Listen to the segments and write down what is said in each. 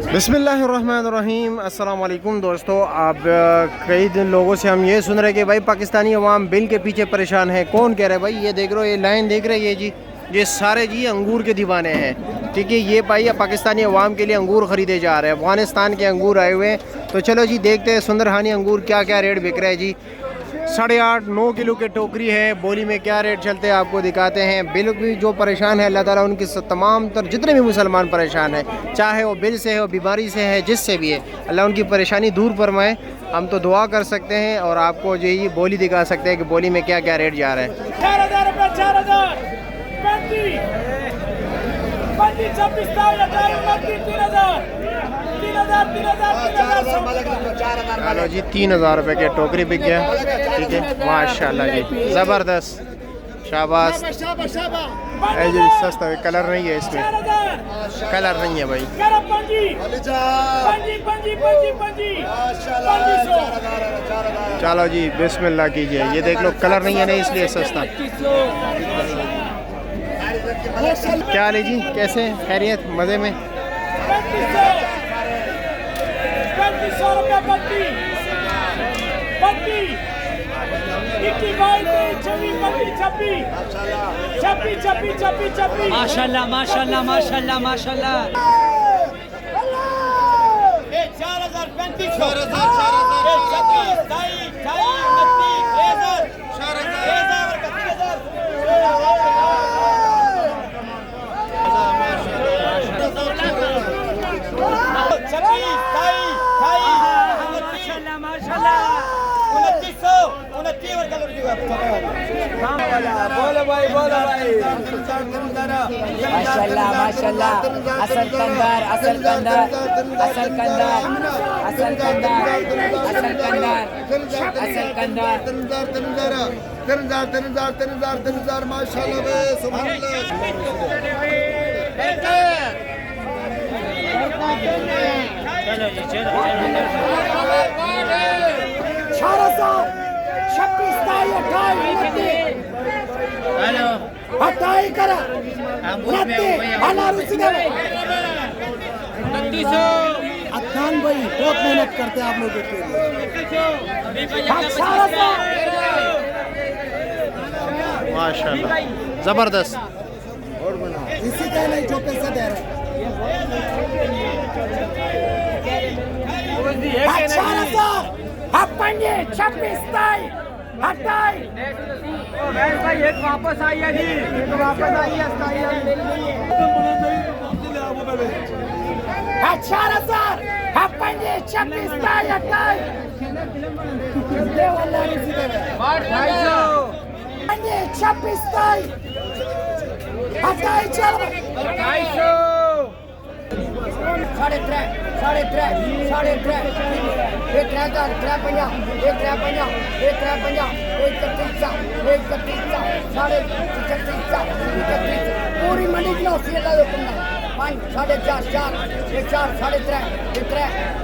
बिस्मिल्लाहिर्रहमानिर्रहीम। अस्सलाम वालेकुम दोस्तों। अब कई दिन लोगों से हम ये सुन रहे कि भाई पाकिस्तानी अवाम बिल के पीछे परेशान है। कौन कह रहा है भाई? ये देख रहे हो, ये लाइन देख रहे हैं, ये जी ये सारे जी अंगूर के दीवाने हैं। ठीक है, ये भाई पाकिस्तानी अवाम के लिए अंगूर ख़रीदे जा रहे हैं। अफ़गानिस्तान के अंगूर आए हुए हैं। तो चलो जी देखते हैं सुंदरहानी अंगूर क्या क्या रेट बिक रहा है जी। 8.5-9 किलो के टोकरी है। बोली में क्या रेट चलते हैं आपको दिखाते हैं। बिल भी जो परेशान है, अल्लाह ताला उनकी तमाम तर जितने भी मुसलमान परेशान है, चाहे वो बिल से हो, बीमारी से है, जिससे भी है, अल्लाह उनकी परेशानी दूर फरमाए। हम तो दुआ कर सकते हैं और आपको जो ये बोली दिखा सकते हैं कि बोली में क्या क्या रेट जा रहा है। 3,000 जी, 3,000 रुपये के टोकरी बिक गया। ठीक है, माशाल्लाह जी, ज़बरदस्त, शाबाश। जी सस्ता है, कलर नहीं है इसमें, कलर नहीं है भाई। चलो जी बिस्मिल्लाह कीजिए। ये देख लो, कलर नहीं है ना, इसलिए सस्ता। क्या हाल है जी, कैसे हैं? खैरियत, मज़े में? 32 माशाल्लाह माशाल्लाह माशाल्लाह माशाल्लाह। बोलो भाई, बोलो भाई। माशाल्लाह माशाल्लाह। असल कंदार, असल कंदार, असल कंदार, असल कंदार, असल कंदार, असल कंदार। 3,000 माशाल्लाह बे, सुभान अल्लाह। चलो जी चलो। 28 करा अदनान भाई बहुत मेहनत करते हैं आप लोगों के लिए। माशाल्लाह ज़बरदस्त। इसी का नहीं जो पैसा दे रहे हैं। 26 वापस आई है जी, वापस आई है। 32 पूरी मंडी की होती है। 5, 4.5, 4, 4, 3.5, 3,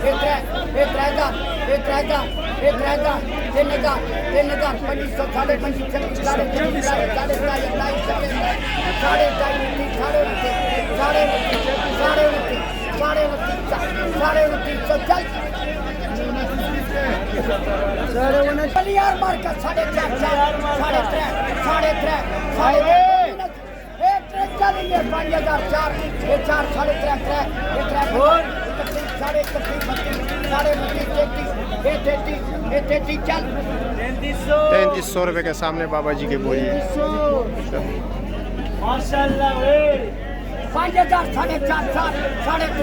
3, 3,000, 3,000, 3,000, 3,000, 3,000, 2500, 2500, 26, ₹3,300 रुपये के सामने बाबा जी के बोली। माशाल्लाह 5,000, 4.5, 4, 3.5,